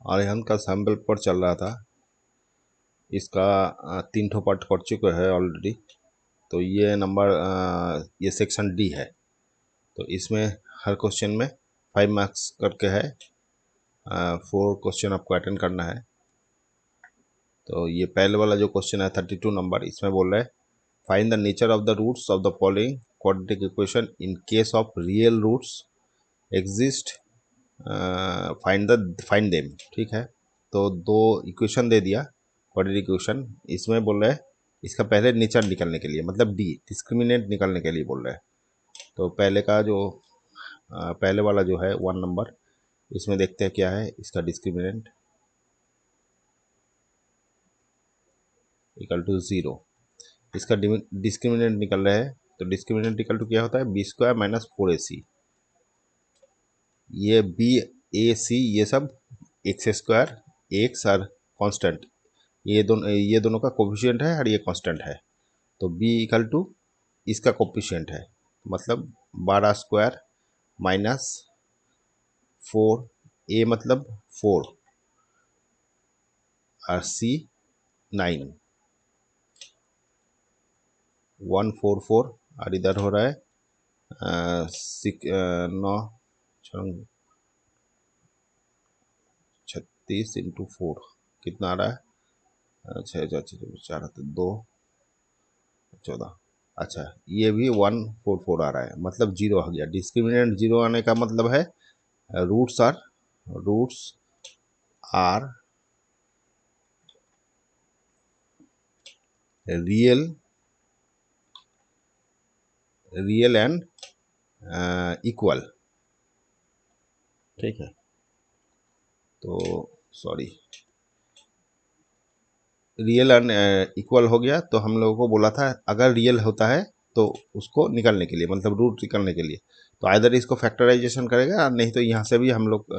आर्यन का सैम्पल पर चल रहा था, इसका 3 ठो पार्ट कर चुके हैं ऑलरेडी। तो ये नंबर ये सेक्शन डी है। तो इसमें हर क्वेश्चन में 5 मार्क्स करके है, 4 क्वेश्चन आपको अटेंड करना है। तो ये पहले वाला जो क्वेश्चन है 32 नंबर, इसमें बोल रहा है find the nature of the roots of the following quadratic equation in case of real roots exist, find them. ठीक है, तो 2 इक्वेशन दे दिया क्वाड्रेटिक इक्वेशन। इसमें बोल रहा है इसका पहले नेचर निकालने के लिए, मतलब डी डिस्क्रिमिनेंट निकालने के लिए बोल रहा है। तो पहले का जो पहले वाला जो है 1 नंबर, इसमें देखते हैं क्या है इसका डिस्क्रिमिनेंट इक्वल टू 0। इसका डिस्क्रिमिनेंट निकल रहा है, तो डिस्क्रिमिनेंट इक्वल टू क्या होता है बी स्क्वायर माइनस 4ac। ये बी ए सी ये सब एक्स स्क्वायर एक्स और कांस्टेंट, ये दोनों का कोफिशिएंट है और ये कांस्टेंट है। तो b इक्वल टू इसका कोफिशिएंट है, मतलब 12 स्क्वायर माइनस 4, a मतलब 4 और c 9, 144 और इधर हो रहा है 9 36 इंटू 4 कितना आ रहा है, 6 2 14। अच्छा, ये भी 144 आ रहा है, मतलब 0 आ गया। डिस्क्रिमिनेंट 0 आने का मतलब है roots are real and equal. ठीक है, तो सॉरी रियल एंड इक्वल हो गया। तो हम लोगों को बोला था अगर रियल होता है तो उसको निकालने के लिए, मतलब रूट निकालने के लिए, तो आइदर इसको फैक्टराइजेशन करेगा, नहीं तो यहाँ से भी हम लोग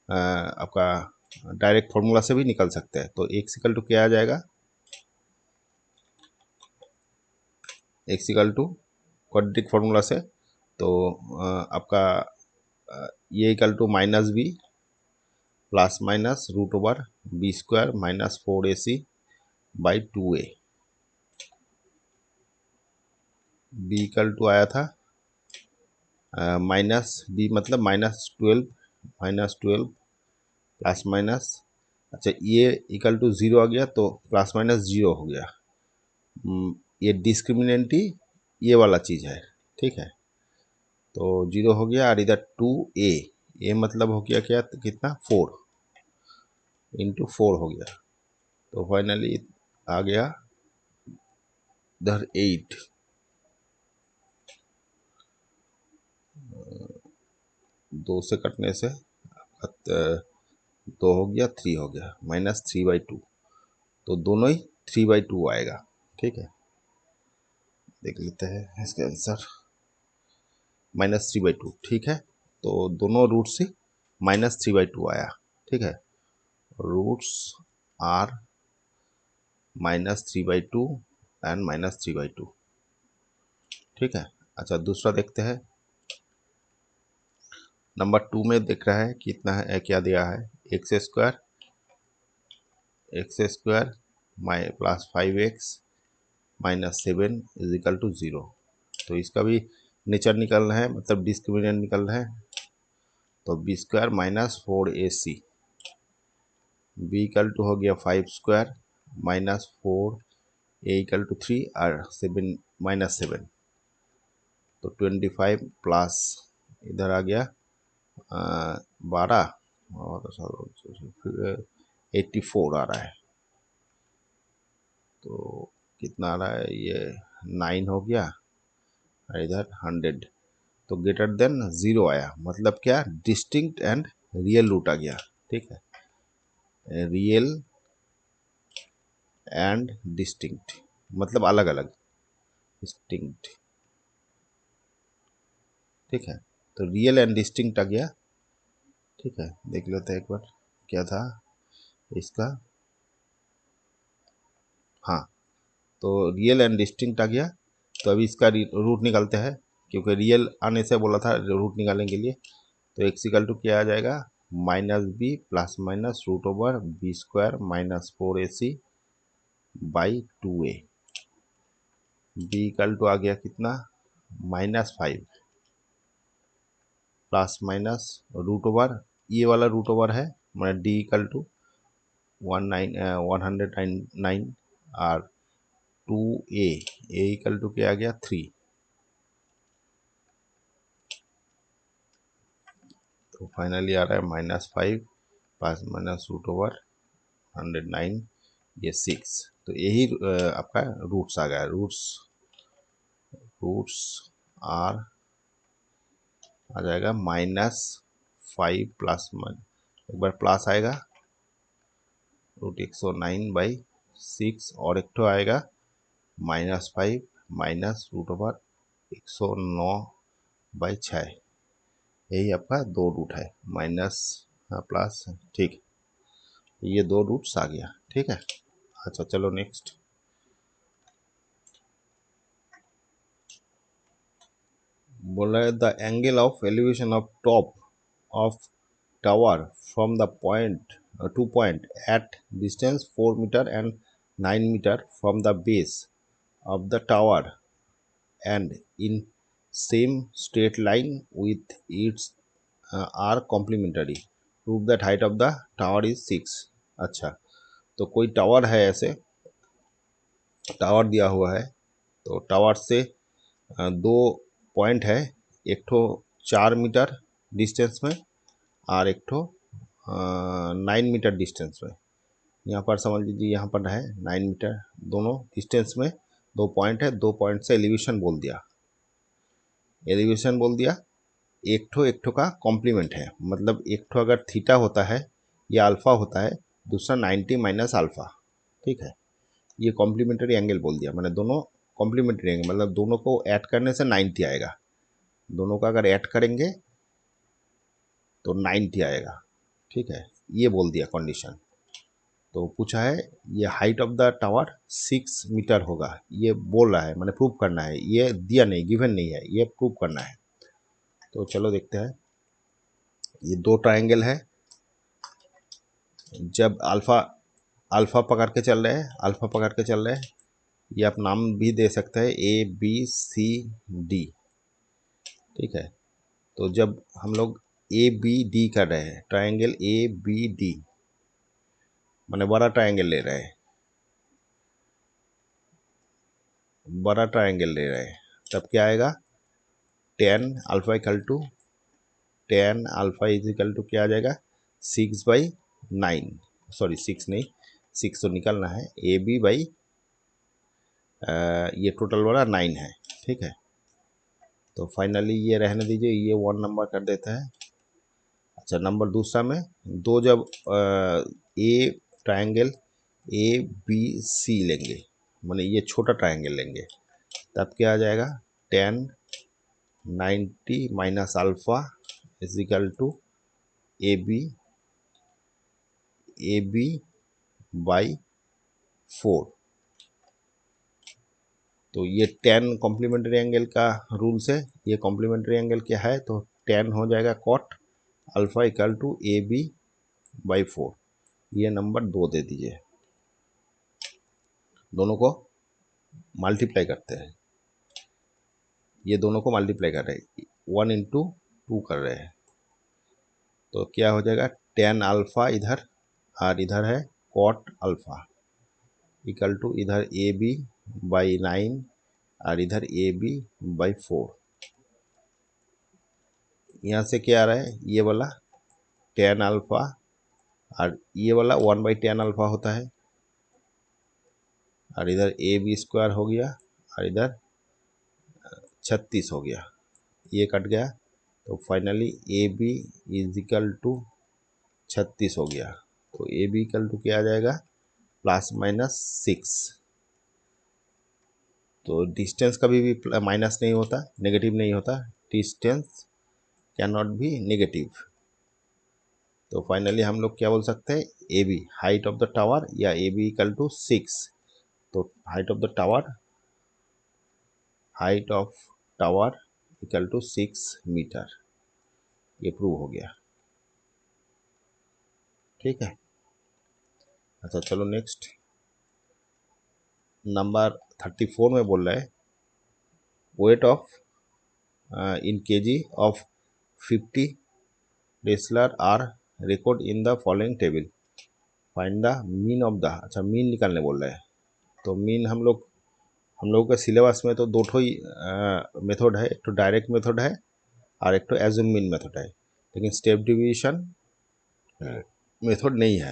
आपका डायरेक्ट फॉर्मूला से भी निकल सकते हैं। तो एक्स इक्वल टू क्या आ जाएगा, x equal to quadratic formula से, तो आपका ये equal to minus b plus minus root over b square minus 4ac by 2a। B equal to आया था माइनस बी मतलब -12 प्लस माइनस, अच्छा ये इक्वल टू 0 आ गया तो प्लस माइनस 0 हो गया। ये डिस्क्रिमिनेंट ही ये वाला चीज़ है। ठीक है, तो 0 हो गया और इधर 2a, ए मतलब हो गया क्या कितना 4 इंटू 4 हो गया। तो फाइनली आ गया इधर 8, 2 से कटने से 2 हो गया 3 हो गया -3/2। तो दोनों ही 3/2 आएगा। ठीक है, देख लेते हैं इसका आंसर -3/2। ठीक है, तो दोनों रूट से -3/2 आया। ठीक है, रूट्स आर -3/2 एंड -3/2। ठीक है, अच्छा दूसरा देखते हैं। नंबर 2 में देख रहा है कितना है, क्या दिया है x square plus 5x minus 7 is equal to 0। तो इसका भी नेचर निकलना है, मतलब डिस्क्रिमिनेंट निकलना है। तो b square minus 4ac, b equal to हो गया 5 square minus 4, a equal to 3 और 7 -7। तो 25 प्लस इधर आ गया 12 और 84 आ रहा है। तो कितना आ रहा है ये 9 हो गया और इधर 100। तो ग्रेटर देन 0 आया, मतलब क्या डिस्टिंक्ट एंड रियल रूट आ गया। ठीक है, रियल एंड डिस्टिंक्ट मतलब अलग अलग, डिस्टिंक्ट। ठीक है, तो रियल एंड डिस्टिंक्ट आ गया। ठीक है, देख लेते हैं एक बार क्या था इसका। हाँ, तो रियल एंड डिस्टिंक्ट आ गया। तो अभी इसका रूट निकालते हैं, क्योंकि रियल आने से बोला था रूट निकालने के लिए। तो एक्स इक्वल टू क्या आ जाएगा minus b plus minus root over b square minus 4ac by 2a। B equal to आ गया कितना, -5 प्लस माइनस रूट ओवर, ये वाला रूट ओवर है, मतलब डी इक्वल टू 109 और 2a, ए इक्वल टू क्या आ गया 3। तो फाइनली आ रहा है -5 प्लस माइनस रूट ओवर 109, ये 6। तो यही आपका रूट्स आ गया। रूट्स आर आ जाएगा -5 प्लस एक बार प्लस आएगा √109/6 और एक तो आएगा -5 माइनस रूट ओवर 109/6। यही आपका दो रूट है, माइनस प्लस, ठीक, ये दो रूट्स आ गया, ठीक है। अच्छा चलो नेक्स्ट। बोल रहा है the angle of elevation of top of tower from the point two point at distance 4 metre and 9 metre from the base of the tower and in same straight line with its are complementary. Prove that height of the tower is 6। अच्छा, तो कोई tower है, ऐसे tower दिया हुआ है, तो tower से दो पॉइंट है, एक ठो 4 मीटर डिस्टेंस में और एक ठो 9 मीटर डिस्टेंस में। यहाँ पर समझ लीजिए, यहाँ पर है 9 मीटर, दोनों डिस्टेंस में दो पॉइंट है, दो पॉइंट से एलिवेशन बोल दिया, एलिवेशन बोल दिया। एक ठो का कॉम्प्लीमेंट है, मतलब एक ठो अगर थीटा होता है या अल्फा होता है, दूसरा 90 माइनस अल्फा, ठीक है। ये कॉम्प्लीमेंट्री एंगल बोल दिया, मैंने दोनों कॉम्प्लीमेंट्री एंगल, मतलब दोनों को ऐड करने से 90 आएगा, दोनों का अगर ऐड करेंगे तो 90 आएगा, ठीक है। ये बोल दिया कंडीशन। तो पूछा है ये height of the tower 6 metre होगा, ये बोल रहा है, मैंने प्रूव करना है, ये दिया नहीं, गिवन नहीं है, ये प्रूव करना है। तो चलो देखते हैं। ये दो ट्रायंगल है, जब अल्फा अल्फा पकड़ के चल रहे हैं, अल्फा पकड़ के चल रहे हैं, ये आप नाम भी दे सकते हैं ABCD, ठीक है। तो जब हम लोग ABD कर रहे हैं, ट्रायंगल ABD माने बड़ा ट्रायंगल ले रहे हैं, बड़ा ट्रायंगल ले रहे हैं, तब क्या आएगा, tan alpha equal to tan alpha is equal to क्या आ जाएगा 6/9, सॉरी 6 नहीं, 6 तो निकलना है, AB बाई ये टोटल वाला 9 है, ठीक है। तो फाइनली ये रहने दीजिए, ये 1 नंबर कर देता है। अच्छा, नंबर दूसरा में दो, जब ए ट्रायंगल ABC लेंगे, माने ये छोटा ट्रायंगल लेंगे, तब क्या आ जाएगा, tan 90 minus alpha is equal to AB by 4। तो ये tan कॉम्प्लीमेंट्री एंगल का रूल्स है, ये कॉम्प्लीमेंट्री एंगल क्या है, तो tan हो जाएगा cot alpha equal to AB by 4। ये नंबर 2 दे दीजिए, दोनों को मल्टीप्लाई करते हैं, ये दोनों को मल्टीप्लाई कर रहे हैं, 1 इंटू 2 कर रहे हैं, तो क्या हो जाएगा, tan अल्फा इधर और इधर है cot अल्फा इक्वल टू इधर AB बाई 9 और इधर AB बाई 4। यहाँ से क्या आ रहा है, ये वाला tan अल्फा और ये वाला 1/tan अल्फा होता है, और इधर AB स्क्वायर हो गया और इधर 36 हो गया, ये कट गया, तो finally AB is equal to 36 हो गया। तो AB इक्वल टू क्या आ जाएगा, +-6। तो डिस्टेंस कभी भी माइनस नहीं होता, नेगेटिव नहीं होता, distance can not be negative. तो फाइनली हम लोग क्या बोल सकते हैं, AB height of the tower, या AB इक्वल टू 6। तो height of tower equal to 6 metre, ये प्रूव हो गया। ठीक है। अच्छा चलो नेक्स्ट नंबर 34 में बोल रहा है weight of in kg of 50 wrestlers are recorded in the following table, find the mean of the. अच्छा मीन निकालने बोल रहे हैं। तो मीन हम लोगों के सिलेबस में तो दो ठो ही मेथड है, एक तो डायरेक्ट मेथड है और एक तो एज्यूम मीन मेथड है, लेकिन स्टेप डिवीजन मेथड नहीं है।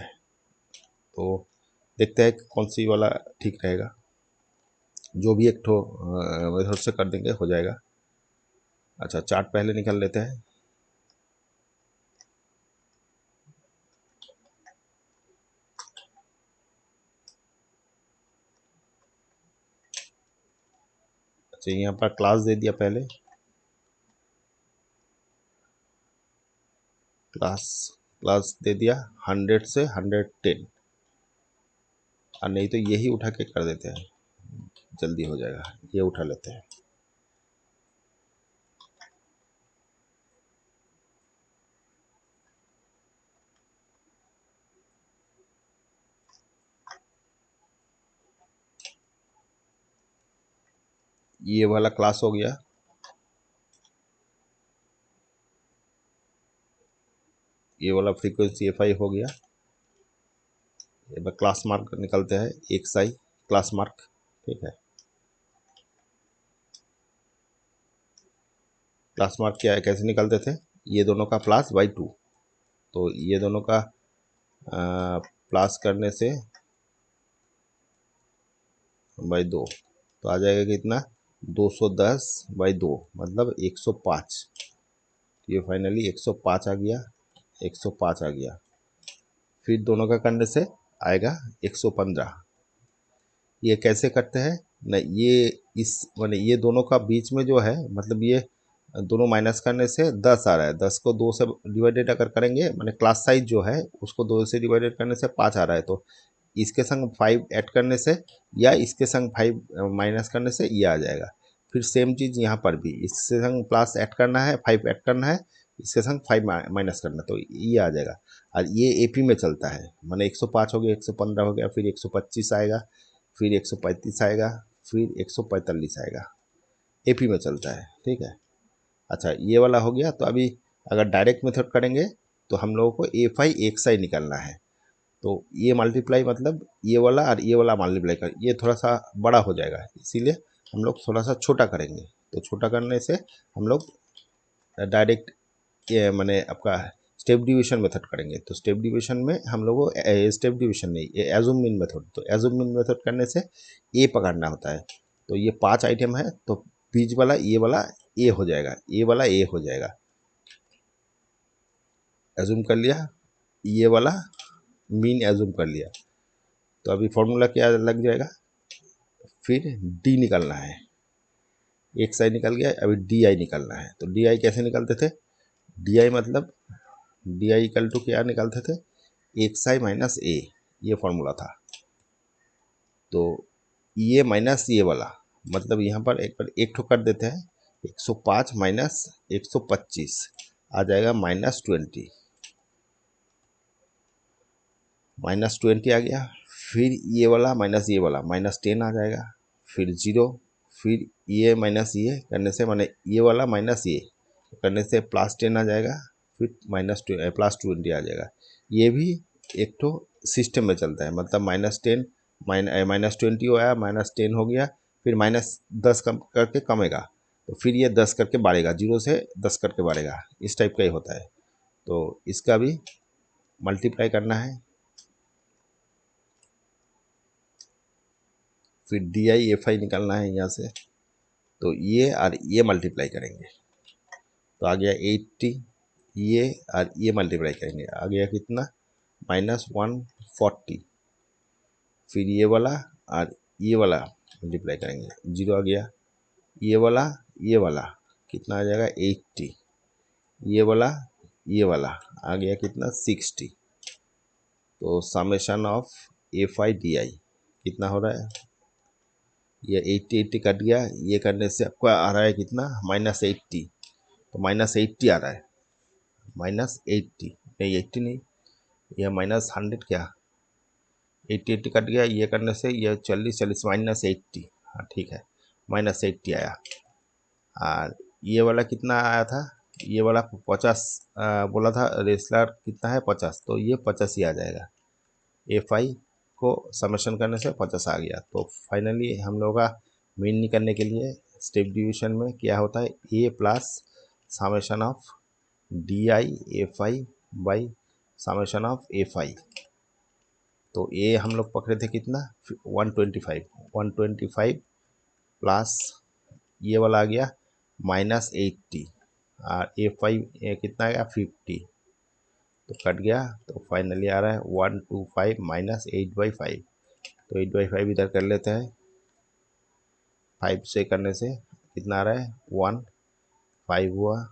तो देखते हैं कौन सी वाला ठीक रहेगा। जो भी एक ठो मेथड से कर देंगे हो जाएगा। अच्छा चार्ट पहले निकाल लेते हैं। अच्छा यहाँ पर क्लास दे दिया पहले, क्लास दे दिया 100 से 110, और नहीं तो यही उठा के कर देते हैं, जल्दी हो जाएगा। ये उठा लेते हैं। ये वाला क्लास हो गया, ये वाला फ्रीक्वेंसी एफ आई हो गया। ये क्लास मार्क निकलते हैं, एक साई क्लास मार्क, ठीक है। क्लास मार्क क्या है, कैसे निकलते थे, ये दोनों का प्लस बाई 2, तो ये दोनों का प्लस करने से बाई 2, तो आ जाएगा कितना 210/2 मतलब 105। ये फाइनली 105 आ गया, 105 आ गया। फिर दोनों का करने से आएगा 115। ये कैसे करते हैं न, ये इस माने ये दोनों का बीच में जो है, मतलब ये दोनों माइनस करने से 10 आ रहा है, 10 को 2 से डिवाइडेड अगर करेंगे माने क्लास साइज जो है उसको 2 से डिवाइडेड करने से 5 आ रहा है, तो इसके संग 5 ऐड करने से या इसके संग 5 माइनस करने से ये आ जाएगा। फिर सेम चीज़ यहाँ पर भी, इसके संग प्लस ऐड करना है, 5 ऐड करना है, इसके संग 5 माइनस करना, तो ये आ जाएगा। और ये एपी में चलता है, माने 105 हो गया, 115 हो गया, फिर 125 आएगा, फिर 135 आएगा, फिर 145 आएगा, एपी में चलता है, ठीक है। अच्छा ये वाला हो गया। तो अभी अगर डायरेक्ट मेथड करेंगे तो हम लोगों को एफ आई एक साइड निकालना है, तो ये मल्टीप्लाई मतलब ये वाला और ये वाला मल्टीप्लाई कर, ये थोड़ा सा बड़ा हो जाएगा, इसीलिए हम लोग थोड़ा सा छोटा करेंगे। तो छोटा करने से हम लोग डायरेक्ट ये मैंने आपका स्टेप डिवीजन मेथड करेंगे। तो स्टेप डिवीजन में हम लोग को स्टेप डिवीजन नहीं, ये एजुम मीन मेथड, तो एजुम मीन मेथड करने से ए पकड़ना होता है। तो ये 5 आइटम है, तो बीच वाला ए हो जाएगा, ये वाला ए हो जाएगा। एजुम कर लिया, ये वाला मीन एजुम कर लिया, तो अभी फॉर्मूला क्या लग जाएगा, फिर डी निकालना है, एक साइड निकल गया, अभी डी आई निकालना है। तो डी आई कैसे निकालते थे, डी आई मतलब डी आई इक्वल टू क्या निकालते थे, एक साई माइनस ए, ये फॉर्मूला था। तो ये माइनस ये वाला मतलब यहाँ पर एक ठो कर देते हैं, 105 माइनस 125 आ जाएगा -20, -20 आ गया। फिर ये वाला माइनस ये वाला -10 आ जाएगा, फिर 0, फिर ये माइनस ये करने से माने ये वाला माइनस ये करने से +10 आ जाएगा, फिर +20 आ जाएगा। ये भी एक तो सिस्टम में चलता है, मतलब -10 -20 आया, -10 हो गया, फिर -10 कम करके कमेगा, तो फिर ये 10 करके बढ़ेगा, 0 से 10 करके बढ़ेगा, इस टाइप का ही होता है। तो इसका भी मल्टीप्लाई करना है, फिर डी आई एफ आई निकालना है यहाँ से, तो ये और ये मल्टीप्लाई करेंगे तो आ गया 80, ये और ये मल्टीप्लाई करेंगे आ गया कितना -140, फिर ये वाला और ये वाला मल्टीप्लाई करेंगे, 0 आ गया, ये वाला कितना आ जाएगा 80, ये वाला आ गया कितना 60। तो summation of F I D I कितना हो रहा है, ये 80 कट गया, ये करने से आपका आ रहा है कितना -80, तो -80 आ रहा है, -80 नहीं 80 नहीं यह -100 क्या 80 कट गया, ये करने से ये 40 -80। हाँ ठीक है, -80 आया। और ये वाला कितना आया था, ये वाला 50 बोला था रेसलर कितना है 50, तो ये 50 ही आ जाएगा। FI को समेशन करने से 50 आ गया। तो फाइनली हम लोग का मीन निकालने के लिए स्टेप डिवीजन में क्या होता है, A plus summation of DI FI by summation of FI। तो A हम लोग पकड़े थे कितना 125 प्लस ये वाला आ गया -80 और FI कितना आ गया 50, तो कट गया। तो फाइनली आ रहा है 125 -8/5। तो 8/5 इधर कर लेते हैं, 5 से करने से कितना आ रहा है 1, 5 हुआ,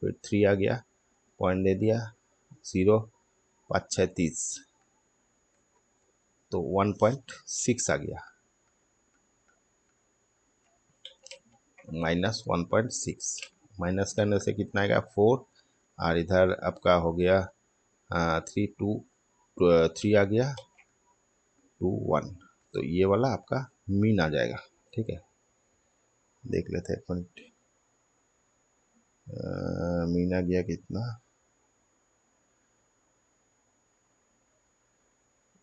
फिर 3 आ गया, पॉइंट दे दिया 0, 5 6 30, तो 1.6 आ गया, -1.6। माइनस करने से कितना आएगा 4, और इधर आपका हो गया 3 2 3 आ गया 2 1। तो ये वाला आपका मीन आ जाएगा। ठीक है, देख लेते हैं एक मिनट, मीन आ गया कितना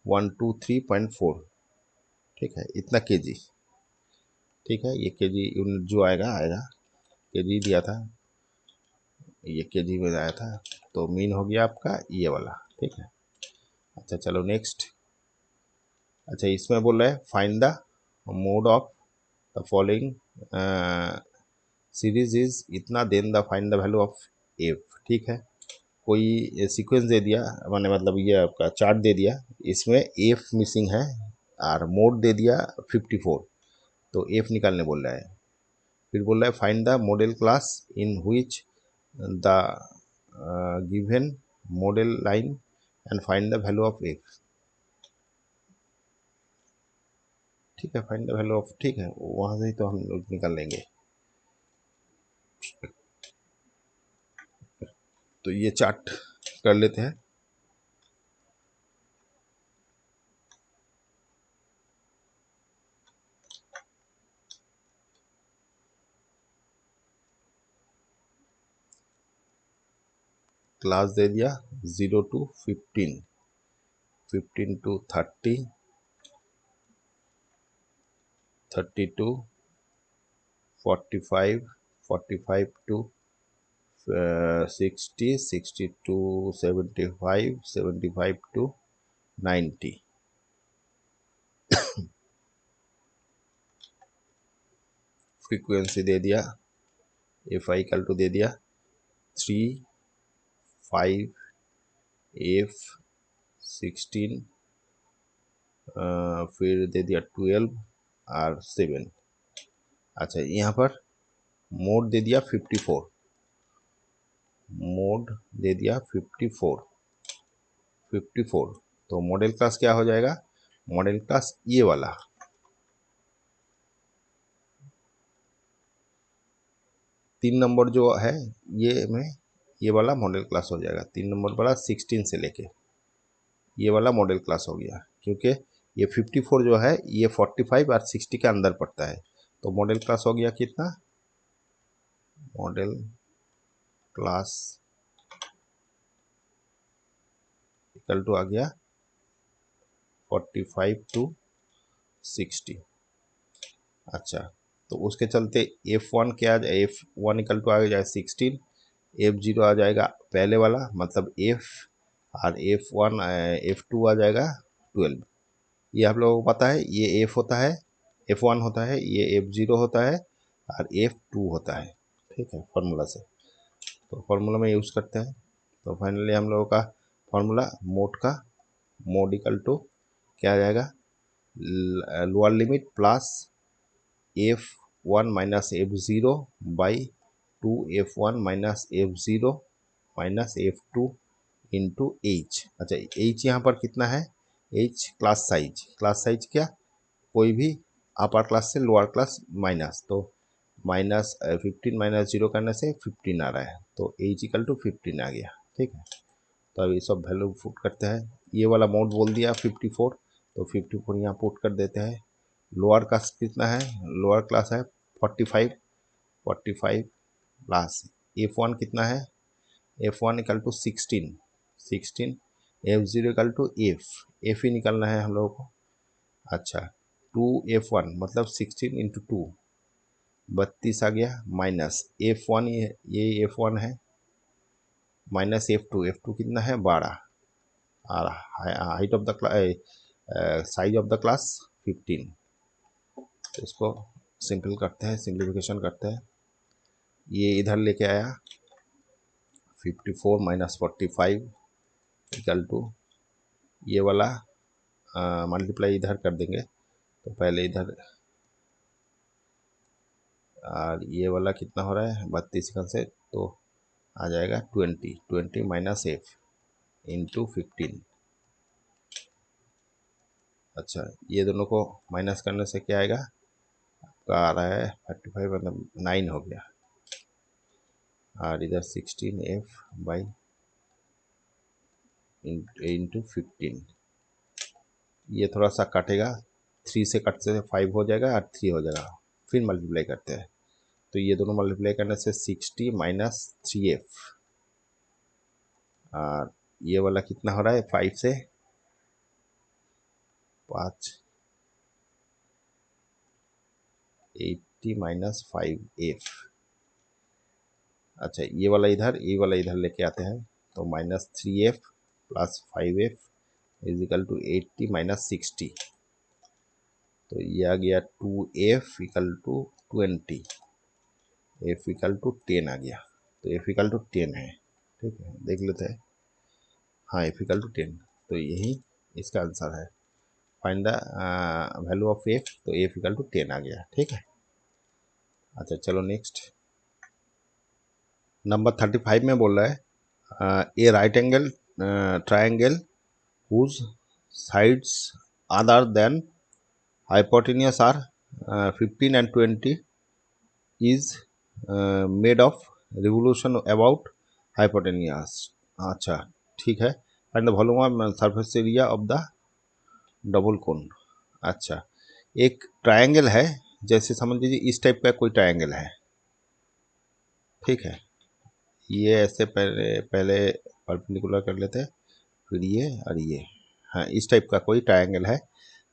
123.4। ठीक है, इतना केजी। ठीक है, ये केजी यूनिट जो आएगा आएगा, केजी दिया था, ये केजी में आया था। तो मीन हो गया आपका ये वाला। ठीक है, अच्छा चलो नेक्स्ट। अच्छा इसमें बोल रहा है find the mode of the following series is इतना, then the find the value of F. ठीक है, कोई सीक्वेंस दे दिया, मैंने मतलब ये आपका चार्ट दे दिया, इसमें एफ मिसिंग है और मोड दे दिया 54, तो एफ निकालने बोल रहा है। फिर बोल रहा है find the model class in which the given model line and find the value of F. ठीक है, फाइंड द वैल्यू ऑफ, ठीक है वहाँ से ही तो हम लोग निकाल लेंगे। तो ये चार्ट कर लेते हैं। क्लास दे दिया 0 to 15, 15 to 30, 30 to 45, 45 to 60, 60 to 75, 75 to 90। Frequency दे दिया, FI इक्वल टू दे दिया 3, 5, F 16, फिर दे दिया 12 और 7। अच्छा यहाँ पर मोड दे दिया 54, मोड दे दिया 54, 54। तो मॉडल क्लास क्या हो जाएगा, मॉडल क्लास ये वाला 3 नंबर जो है ये में, ये वाला मॉडल क्लास हो जाएगा। 3 नंबर वाला 16 से लेके ये वाला मॉडल क्लास हो गया, क्योंकि ये 54 जो है ये 45 और 60 के अंदर पड़ता है। तो मॉडल क्लास हो गया कितना, मॉडल क्लास इक्वल टू आ गया 45 to 60। अच्छा, तो उसके चलते F1 क्या आ जाए, F1 इक्वल टू आ जाए 16, F0 आ जाएगा पहले वाला मतलब F, और F1 F2 आ जाएगा 12। ये आप लोगों को पता है, ये F होता है, F1 होता है, ये F0 होता है और F2 होता है। ठीक है, फार्मूला से, तो फार्मूला में यूज़ करते हैं। तो फाइनली हम लोगों का फार्मूला मोड का, मोड इक्वल टू क्या आ जाएगा, lower limit plus F1 minus F0 by 2F1 minus F0 minus F2 into H। अच्छा H यहाँ पर कितना है, H class size, class size क्या, कोई भी अपर क्लास से लोअर क्लास माइनस, तो माइनस 15 माइनस 0 करने से 15 आ रहा है, तो H इक्वल टू 15 आ गया। ठीक है, तो अभी सब वैल्यू पुट करते हैं। ये वाला मोड बोल दिया 54, तो 54 यहाँ पुट कर देते हैं। लोअर क्लास कितना है, लोअर क्लास है 45, 45 प्लस F1 कितना है, F1 equal to 16, 16, F0 equal to F ही निकालना है हम लोगों को। अच्छा 2F1 मतलब 16 इंटू 2 32 आ गया, माइनस F1 ये F1 है, माइनस F2 कितना है 12, और height of the size of the class 15। तो इसको सिंपल करते हैं, सिंप्लीफिकेशन करते हैं। ये इधर लेके आया 54 माइनस 45 इक्वल टू ये वाला मल्टीप्लाई इधर कर देंगे, तो पहले इधर, और ये वाला कितना हो रहा है 32 का से, तो आ जाएगा 20 माइनस एफ इंटू 15। अच्छा ये दोनों को माइनस करने से क्या आएगा, आपका आ रहा है 35 मतलब 9 हो गया, और इधर 16F बाई इंटू 15। ये थोड़ा सा काटेगा, 3 से कटने से 5 हो जाएगा और 3 हो जाएगा, फिर मल्टीप्लाई करते हैं, तो ये दोनों मल्टीप्लाई करने से 60 माइनस 3F, और ये वाला कितना हो रहा है 5 से 5 80 माइनस 5F। अच्छा ये वाला इधर, ये वाला इधर लेके आते हैं, तो minus 3F plus 5F is equal to 80 minus 60, तो ये आ गया 2F equal to 20, F equal to 10 आ गया, तो F इक्वल टू 10 है। ठीक है देख लेते हैं, हाँ F इक्वल टू 10, तो यही इसका आंसर है। Find the value of F, तो F इक्वल टू 10 आ गया। ठीक है, अच्छा चलो नेक्स्ट नंबर 35 में बोल रहा है a right angle triangle whose sides other than hypotenuse are 15 and 20 is made of revolution about hypotenuse। अच्छा ठीक है, and the volume of surface area of the double cone. अच्छा एक ट्रायंगल है, जैसे समझ लीजिए इस टाइप का कोई ट्रायंगल है, ठीक है, ये ऐसे पहले पहले परपेंडिकुलर कर लेते हैं, फिर ये और ये, हाँ इस टाइप का कोई ट्रायंगल है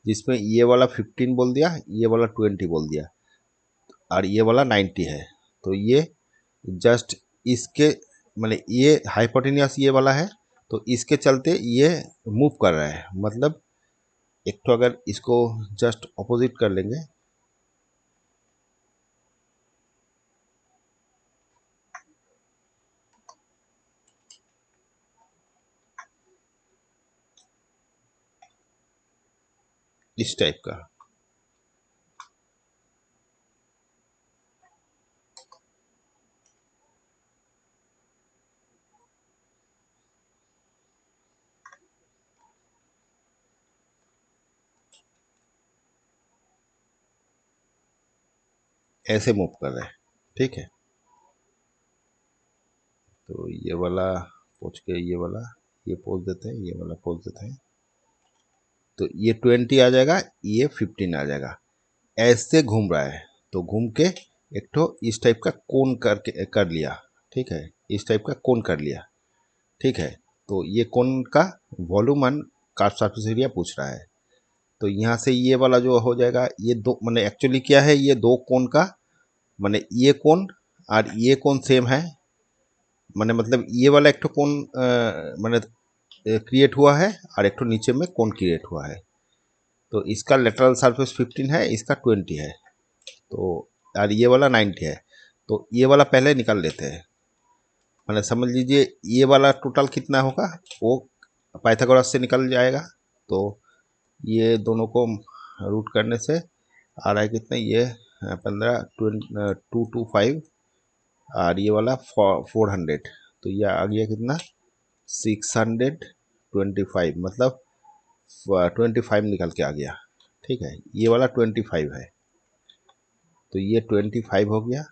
जिसमें ये वाला 15 बोल दिया, ये वाला 20 बोल दिया, और ये वाला 90 है, तो ये जस्ट इसके मतलब ये हाइपोटेनियस ये वाला है, तो इसके चलते ये मूव कर रहा है, मतलब एक तो अगर इसको जस्ट ऑपोजिट कर लेंगे, इस टाइप का, ऐसे मूव कर रहा है। ठीक है, तो ये वाला पोंछ के ये वाला ये पोंछ देते हैं, ये वाला पोंछ देते हैं, तो ये 20 आ जाएगा, ये 15 आ जाएगा, ऐसे घूम रहा है, तो घूम के एक तो इस टाइप का कोन करके कर लिया। ठीक है, इस टाइप का कोन कर लिया। ठीक है, तो ये कोन का volume and curve surface area पूछ रहा है, तो यहाँ से ये वाला जो हो जाएगा, ये दो मैंने एक्चुअली क्या है, ये दो कोन का मैंने ये कोन और ये कोन सेम है, मैंने मतलब ये वाला एक तो कोन मैंने क्रिएट हुआ है और एक तो नीचे में कोन क्रिएट हुआ है, तो इसका लेटरल सरफेस 15 है, इसका 20 है, तो और ये वाला 90 है, तो ये वाला पहले निकाल लेते हैं, मैंने समझ लीजिए ये वाला टोटल कितना होगा वो पाइथागोरस से निकल जाएगा, तो ये दोनों को रूट करने से आ रहा है कितना, ये 15 225 और ये वाला 400, तो ये आ गया कितना 625, मतलब 25 निकल के आ गया। ठीक है, ये वाला 25 है, तो ये 25 हो गया,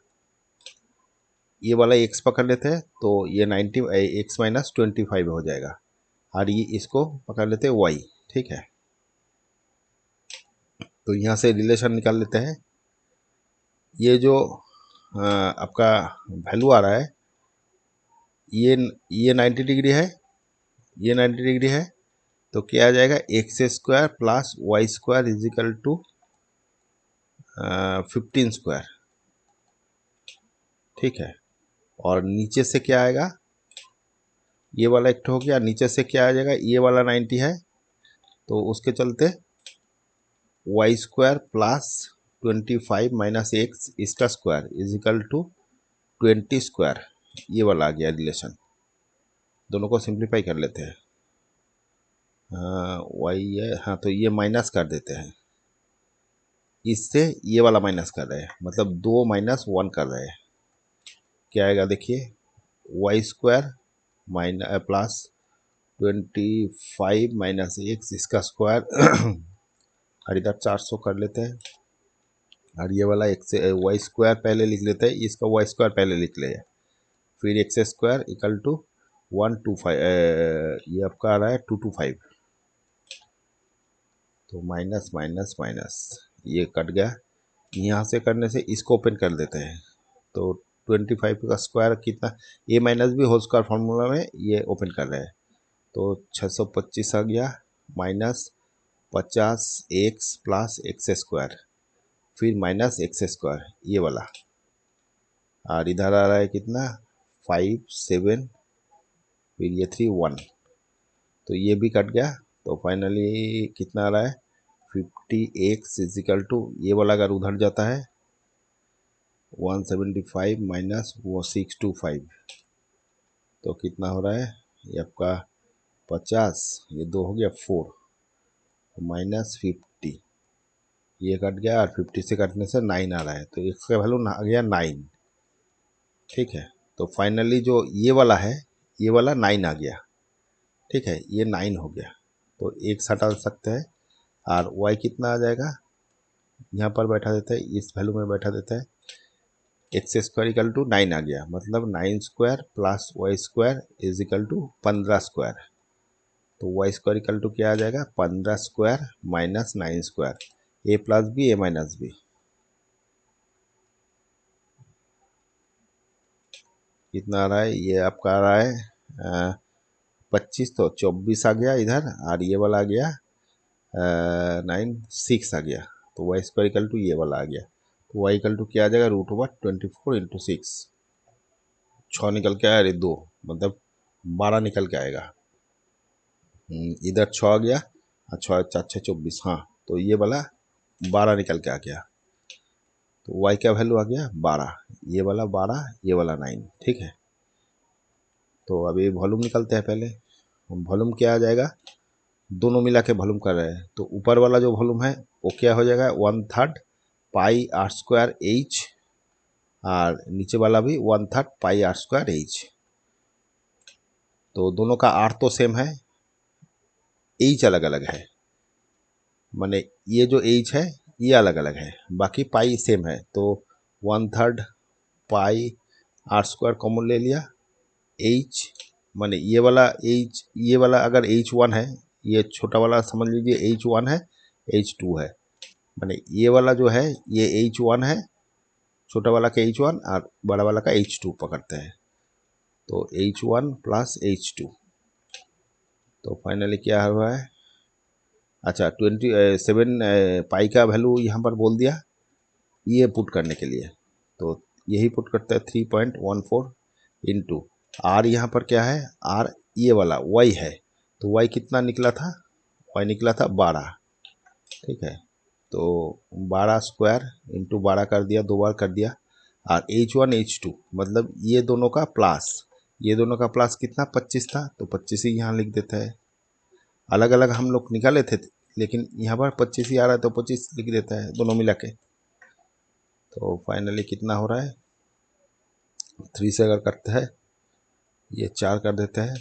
ये वाला x पकड़ लेते हैं, तो ये 90 x माइनस 25 हो जाएगा, और ये इसको पकड़ लेते हैं y, ठीक है। तो यहाँ से रिलेशन निकाल लेते हैं। ये जो आपका वैल्यू आ रहा है, ये 90 डिग्री है, ये 90 डिग्री है, तो क्या आ जाएगा, x square plus y square is equal to 15 square, ठीक है। और नीचे से क्या आएगा, ये वाला एक हो गया, नीचे से क्या आ जाएगा, ये वाला 90 है, तो उसके चलते y square plus 25 minus x इसका स्क्वायर इजिकल टू 20 स्क्वायर, ये वाला आ गया रिलेशन। दोनों को सिंप्लीफाई कर लेते हैं। वाई है, हाँ, तो ये माइनस कर देते हैं, इससे ये वाला माइनस कर रहे हैं, मतलब 2 माइनस 1 कर रहे हैं। क्या आएगा देखिए, y square minus plus 25 minus x इसका स्क्वायर और इधर 400 कर लेते हैं, और ये वाला एक्स वाई स्क्वायर पहले लिख लेते हैं, इसका वाई स्क्वायर पहले लिख ले, फिर एक्स स्क्वायर इक्वल टू 125, ये आपका आ रहा है 225, तो माइनस माइनस माइनस ये कट गया। यहाँ से करने से इसको ओपन कर देते हैं, तो 25 का स्क्वायर कितना, a minus b whole square formula में ये ओपन कर रहे हैं, तो 625 आ गया, minus 50 x plus x square, फिर माइनस एक्स स्क्वायर ये वाला, और इधर आ रहा है कितना 5 7, फिर ये 3 1, तो ये भी कट गया। तो फाइनली कितना आ रहा है 50x इजिकल टू, ये वाला अगर उधर जाता है 175 माइनस वो 625, तो कितना हो रहा है, ये आपका 50, ये 2 हो गया 4, माइनस 50, ये कट गया, और 50 से कटने से 9 आ रहा है, तो इसका वैल्यू आ गया 9, ठीक है। तो फाइनली जो ये वाला है, ये वाला 9 आ गया, ठीक है, ये 9 हो गया, तो एक हटा सकते हैं, और y कितना आ जाएगा, यहाँ पर बैठा देता है, इस वैल्यू में बैठा देता है, एक्स स्क्वायर इक्वल टू 9 आ गया, मतलब 9 square plus y square is equal to 15 square, तो वाई स्क्वायर इक्वल टू क्या आ जाएगा 15 square minus 9 square, a plus b a minus b, कितना आ रहा है, ये आपका आ रहा है 25, तो 24 आ गया इधर, और ये वाला आ गया 9 6 आ गया, तो वाई स्क्वायर इक्वल टू ये वाला आ गया, तो वाई इक्वल टू क्या आ जाएगा √24 इंटू 6, 6 निकल के आया, अरे 2, मतलब 12 निकल के आएगा। इधर 6 आ गया, और 6 4 6 24, हाँ, तो ये वाला 12 निकल के आ गया, तो y का वैल्यू आ गया 12, ये वाला 12, ये वाला 9, ठीक है। तो अभी वॉल्यूम निकलते हैं, पहले वॉल्यूम क्या आ जाएगा, दोनों मिला के वॉल्यूम कर रहे हैं, तो ऊपर वाला जो वॉल्यूम है वो क्या हो जाएगा 1/3 पाई आर स्क्वायर एच, और नीचे वाला भी 1/3 पाई आर स्क्वायर एच, तो दोनों का आर तो सेम है, एच अलग अलग है, माने ये जो एच है ये अलग अलग है, बाकी पाई सेम है, तो 1/3 पाई आर स्क्वायर कॉमन ले लिया, एच माने ये वाला एच, ये वाला अगर H1 है, ये छोटा वाला समझ लीजिए H1 है, H2 है, माने ये वाला जो है ये H1 है, छोटा वाला का H1 और बड़ा वाला का H2 पकड़ते हैं, तो H1 प्लस H2, तो फाइनली क्या हुआ है, अच्छा 27 पाई का वैल्यू यहाँ पर बोल दिया ये पुट करने के लिए, तो यही पुट करता है 3.14 इंटू आर, यहाँ पर क्या है आर, ये वाला वाई है, तो वाई कितना निकला था, वाई निकला था 12, ठीक है, तो 12 स्क्वायर इंटू 12 कर दिया, 2 बार कर दिया, और H1 H2 मतलब ये दोनों का प्लस, ये दोनों का प्लस कितना 25 था, तो 25 ही यहाँ लिख देता है, अलग अलग हम लोग निकाले थे, लेकिन यहाँ पर 25 ही आ रहा है, तो 25 लिख देता है दोनों मिला के, तो फाइनली कितना हो रहा है 3 से अगर करते हैं, ये 4 कर देते हैं,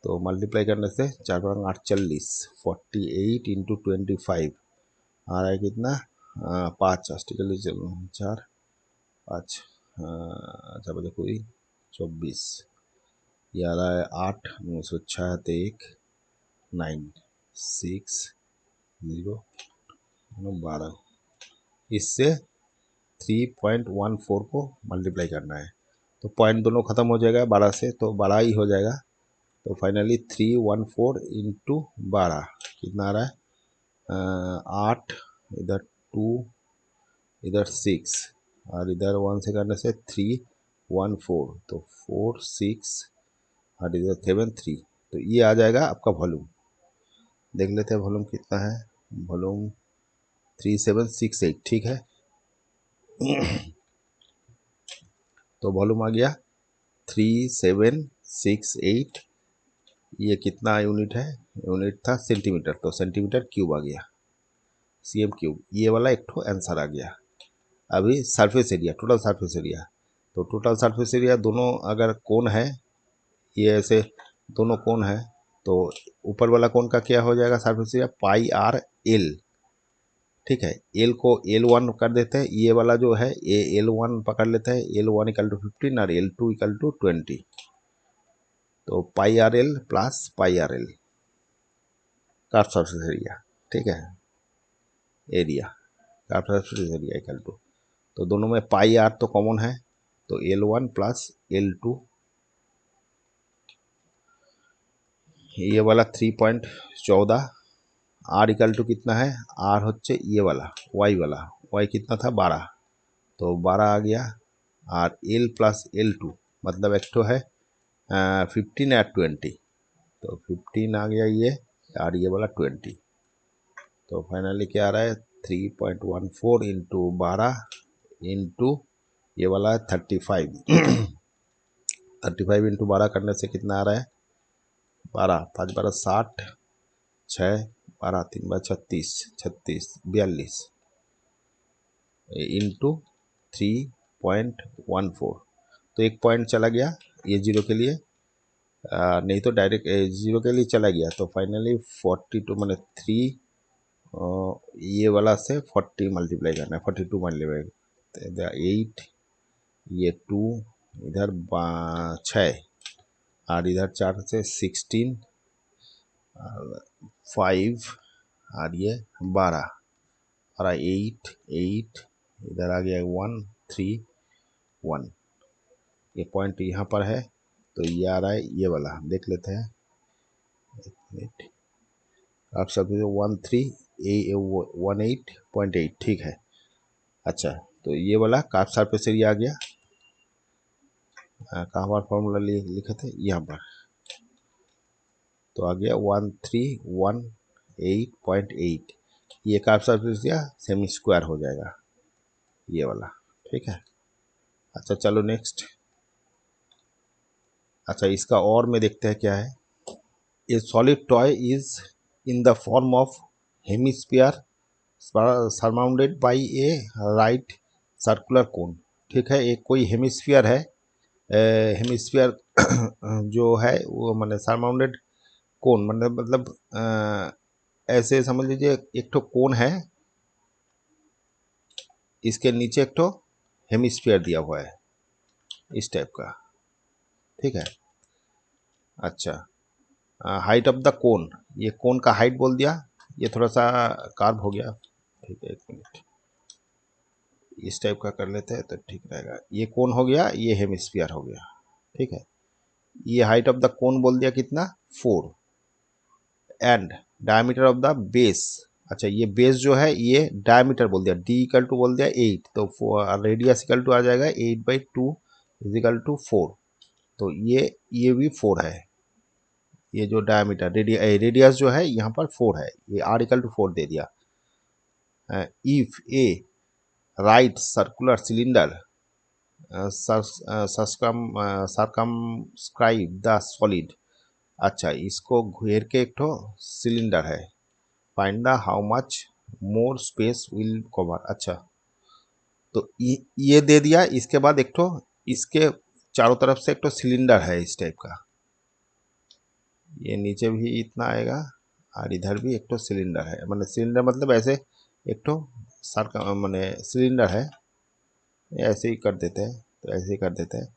तो मल्टीप्लाई करने से 4×8 40, 48 इंटू 25 आ रहा है कितना 5, अस्टिकली चलो 4 5, अच्छा बजे कोई 24, ये आ रहा है 8, 906 तो 1, 9, 6, 0, 12, इससे 3.14 को मल्टीप्लाई करना है। तो पॉइंट दोनों खत्म हो जाएगा 12 से, तो 12 ही हो जाएगा। तो फाइनली 314 इंटू 12 कितना आ रहा है, 8, इधर 2, इधर 6 और इधर 1 से करने से 314, तो 4, 6 और इधर 7, 3। तो ये आ जाएगा आपका वॉल्यूम। देख लेते हैं वॉल्यूम कितना है। वॉल्यूम 3768, ठीक है। तो वॉल्यूम आ गया 3768। ये कितना यूनिट है, यूनिट था सेंटीमीटर, तो सेंटीमीटर क्यूब आ गया, सीएम क्यूब। ये वाला एक ठो आंसर आ गया। अभी surface area, total surface area, तो टोटल सरफेस एरिया दोनों अगर कोण है, ये ऐसे दोनों कोण है, तो ऊपर वाला कोण का क्या हो जाएगा सरफेस एरिया, पाई आर एल, ठीक है। एल को L1 कर देते हैं, ये वाला जो है ये L1 पकड़ लेते हैं, L1 इक्वल टू 15 और L2 इक्वल टू 20, तो pi r l plus pi r l curve surface area, ठीक है। Area curve surface area equal to, तो दोनों में पाई आर तो कॉमन है, तो L1 प्लस L2, ये वाला 3.14, आर इक्वल टू कितना है, आर होच्छे ये वाला वाई वाला, वाई कितना था 12, तो 12 आ गया। और एल प्लस L2 मतलब एक तो है 15 और 20, तो 15 आ गया ये, और ये वाला 20, तो फाइनली क्या आ रहा है 3.14 इंटू 12 इंटू ये वाला है 35। 35 इंटू 12 करने से कितना आ रहा है, 12, 5 12 60, 6 12 3 36, 36 42 इंटू 3.14, तो एक पॉइंट चला गया ये जीरो के लिए, नहीं तो डायरेक्ट जीरो के लिए चला गया, तो फाइनली 42 मैंने 3, ये वाला से 40 मल्टीप्लाई करना है, 42 मल्टीप्लाई, 8, ये 2, इधर 6 और इधर 4 से 16, 5 और ये 12 और 8, 8 इधर आ गया 1, 3, 1, ये पॉइंट यहाँ पर है, तो ये आ रहा है ये वाला, देख लेते हैं। आप सब 18.8, ठीक है। अच्छा, तो ये वाला कार्ब सरफेस एरिया आ गया, कहाँ पर फॉर्मूला लिखे थे यहाँ पर, तो आ गया 1318.8, ये carb surface area semi square हो जाएगा ये वाला, ठीक है। अच्छा चलो नेक्स्ट। अच्छा इसका और में देखते हैं क्या है। ए solid toy is in the form of hemisphere surmounted by A right circular cone, ठीक है। एक कोई हेमिस्फीयर है, हेमिस्फीयर जो है वो मैंने सरमाउंडेड कोन मतलब ऐसे समझ लीजिए एक तो कोन है, इसके नीचे एक तो हेमिस्फीयर दिया हुआ है इस टाइप का, ठीक है। अच्छा, हाइट ऑफ द कोन, ये कोन का हाइट बोल दिया, ये थोड़ा सा कार्व हो गया, ठीक है। एक मिनट इस टाइप का कर लेते हैं तो ठीक रहेगा। ये कोन हो गया, ये हेमिस्फीयर हो गया, ठीक है। ये हाइट ऑफ द कोन बोल दिया कितना 4, and diameter of the base, अच्छा ये बेस जो है ये डायमीटर बोल दिया, डी इक्वल टू बोल दिया 8, तो रेडियस इक्वल टू आ जाएगा 8/2 इज इक्वल टू 4, तो ये भी 4 है। ये जो डायमीटर रेडियस जो है यहाँ पर 4 है, ये आर इक्वल टू 4 दे दिया। If A right circular cylinder circumscribe the solid, अच्छा इसको घेर के एक ठो सिलेंडर है, find the how much more space will cover, अच्छा तो ये दे दिया। इसके बाद एक ठो इसके चारों तरफ से एक ठो सिलेंडर है इस टाइप का, ये नीचे भी इतना आएगा और इधर भी एक ठो सिलेंडर है, मतलब सिलेंडर मतलब ऐसे एक ठो सर्कल मैंने सिलेंडर है, ऐसे ही कर देते हैं, तो ऐसे ही कर देते हैं।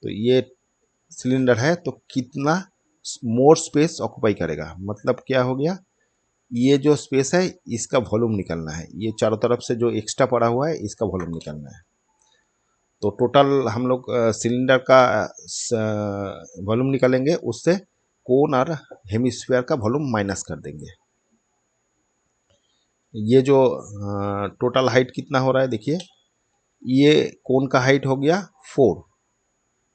तो ये सिलेंडर है तो कितना मोर स्पेस ऑक्यूपाई करेगा, मतलब क्या हो गया, ये जो स्पेस है इसका वॉल्यूम निकलना है, ये चारों तरफ से जो एक्स्ट्रा पड़ा हुआ है इसका वॉल्यूम निकलना है। तो टोटल हम लोग सिलेंडर का वॉल्यूम निकालेंगे, उससे कोन और हेमिस्फीयर का वॉल्यूम माइनस कर देंगे। ये जो टोटल हाइट कितना हो रहा है देखिए, ये कोन का हाइट हो गया 4,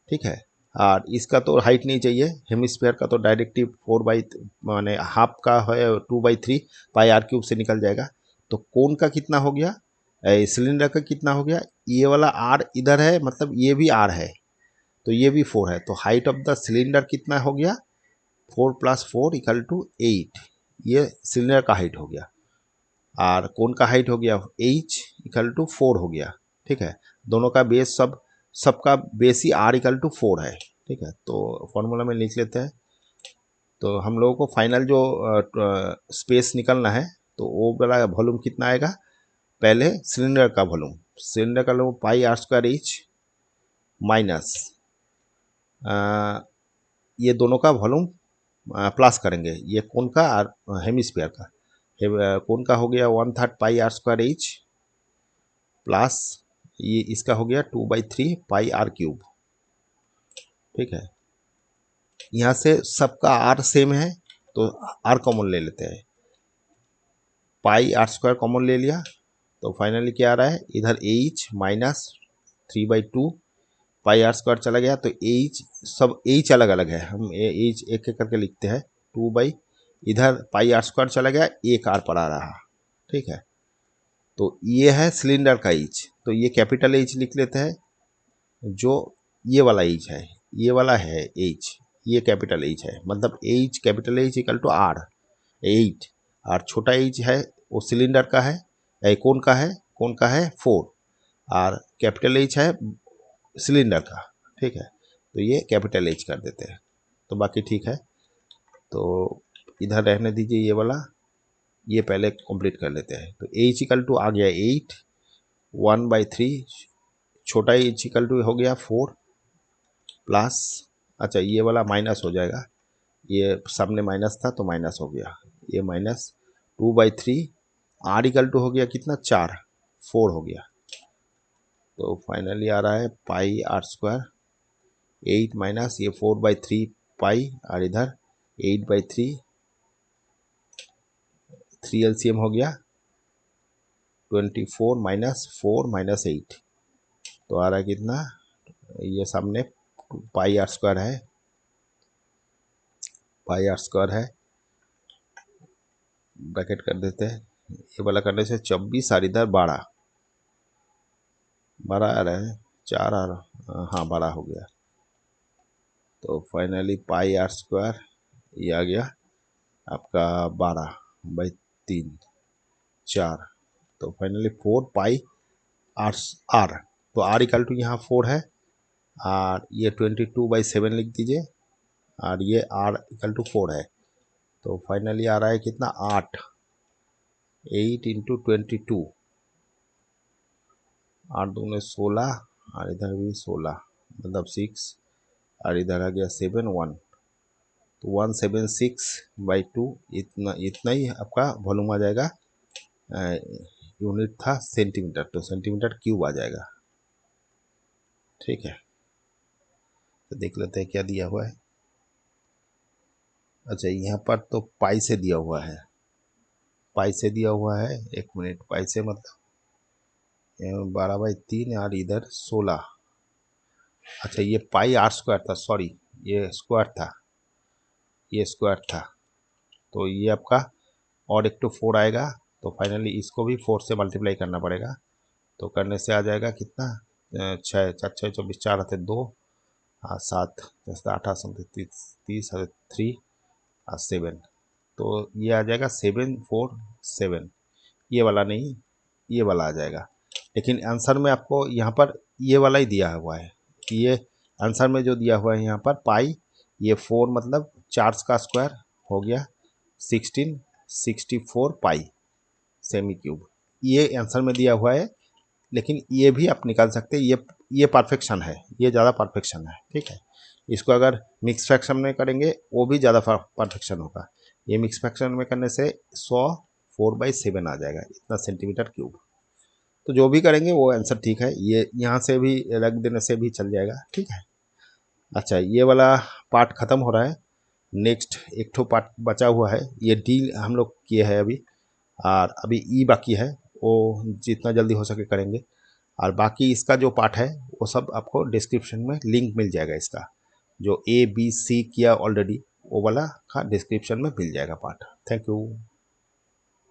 ठीक है, और इसका तो हाइट नहीं चाहिए, हेमिस्फीयर का तो डायरेक्टिव 4 बाई माने हाफ का है 2/3 पाई आर क्यूब से निकल जाएगा। तो कोन का कितना हो गया, सिलेंडर का कितना हो गया, ये वाला आर इधर है, मतलब ये भी आर है, तो ये भी 4 है, तो हाइट ऑफ द सिलेंडर कितना हो गया, 4 + 4 = 8, ये सिलेंडर का हाइट हो गया। और कोन का हाइट हो गया h = 4 हो गया, ठीक है। दोनों का बेस सबका बेस ही r = 4 है, ठीक है। तो फॉर्मूला में लिख लेते हैं। तो हम लोगों को फाइनल जो स्पेस निकलना है, तो वो वाला वॉल्यूम कितना आएगा, पहले सिलेंडर का वॉल्यूम, सिलेंडर का वॉल्यूम πr² माइनस ये दोनों का वॉल्यूम प्लस करेंगे, ये कोन का और हेमिस्फीयर का। कोन का हो गया 1/3 πr² प्लस ये इसका हो गया 2/3 पाई आर क्यूब, ठीक है। यहाँ से सबका आर सेम है तो आर कॉमन ले लेते हैं, πr² कॉमन ले लिया, तो फाइनली क्या आ रहा है, इधर h -3/2 πr² चला गया, तो h सब h अलग अलग है, हम h एक एक करके लिखते हैं, 2 इधर πr² चला गया, एक आर पर आ रहा, ठीक है। तो ये है सिलेंडर का एच, तो ये कैपिटल एच लिख लेते हैं, जो ये वाला एच है, ये वाला है एच, ये कैपिटल एच है, मतलब एच कैपिटल एच = आर 8, और छोटा एच है वो सिलेंडर का है, कोन का है, कोन का है 4, और कैपिटल एच है सिलेंडर का, ठीक है। तो ये कैपिटल एच कर देते हैं, तो बाकी ठीक है। तो इधर रहने दीजिए, ये वाला ये पहले कंप्लीट कर लेते हैं। तो h = आ गया 8, 1/3, छोटा h = हो गया 4 प्लस, अच्छा ये वाला माइनस हो जाएगा, ये सामने माइनस था तो माइनस हो गया, ये माइनस 2/3, r = हो गया कितना 4, 4 हो गया। तो फाइनली आ रहा है πr², 8 माइनस ये 4/3 पाई, और इधर 8/3, 3 LCM हो गया 24 -4 - 8, तो आ रहा है कितना, ये सामने πr² है, πr² है, ब्रैकेट कर देते हैं, ये वाला करने से 24 और इधर 12 आ रहा है, 4 और हाँ 12 हो गया। तो फाइनली πr² ये आ गया आपका 12/3 4, तो फाइनली 4 पाई r, तो r = यहाँ 4 है, और ये 22/7 लिख दीजिए, और ये r = 4 है, तो फाइनली आ रहा है कितना 8, 8 × 22, 8 दूने 16, और इधर भी 16, मतलब 6, और इधर आ गया 7 1, तो 176/2, इतना ही आपका वॉल्यूम आ जाएगा। यूनिट था सेंटीमीटर, तो सेंटीमीटर क्यूब आ जाएगा, ठीक है। तो देख लेते हैं क्या दिया हुआ है। अच्छा यहाँ पर तो पाई से दिया हुआ है, पाई से दिया हुआ है, 1 मिनट, पाई से मतलब 12/3 और इधर 16, अच्छा ये πr² था, सॉरी ये स्क्वायर था, ये स्क्वायर था, तो ये आपका और एक तो 4 आएगा, तो फाइनली इसको भी 4 से मल्टीप्लाई करना पड़ेगा, तो करने से आ जाएगा कितना 6 4 6 24 4 आते 2 और 7 10 8 8 30 और 3 और 7, तो ये आ जाएगा 7 4 7, ये वाला नहीं, ये वाला आ जाएगा। लेकिन आंसर में आपको यहाँ पर ये वाला ही दिया हुआ है, ये आंसर में जो दिया हुआ है यहाँ पर पाई, ये 4 मतलब 4 का स्क्वायर हो गया 16 64 पाई सेमी क्यूब, ये आंसर में दिया हुआ है। लेकिन ये भी आप निकाल सकते हैं, ये परफेक्शन है, ये ज़्यादा परफेक्शन है, ठीक है। इसको अगर मिक्स फ्रैक्शन में करेंगे वो भी ज़्यादा परफेक्शन होगा। ये मिक्स फ्रैक्शन में करने से 100 4/7 आ जाएगा, इतना सेंटीमीटर क्यूब। तो जो भी करेंगे वो आंसर ठीक है, ये यहाँ से भी रख देने से भी चल जाएगा, ठीक है। अच्छा, ये वाला पार्ट ख़त्म हो रहा है। नेक्स्ट एक ठो पार्ट बचा हुआ है, ये डी हम लोग किए हैं अभी, और अभी ई बाकी है, वो जितना जल्दी हो सके करेंगे। और बाकी इसका जो पार्ट है वो सब आपको डिस्क्रिप्शन में लिंक मिल जाएगा। इसका जो A B C किया ऑलरेडी, वो वाला का डिस्क्रिप्शन में मिल जाएगा पार्ट। Thank you.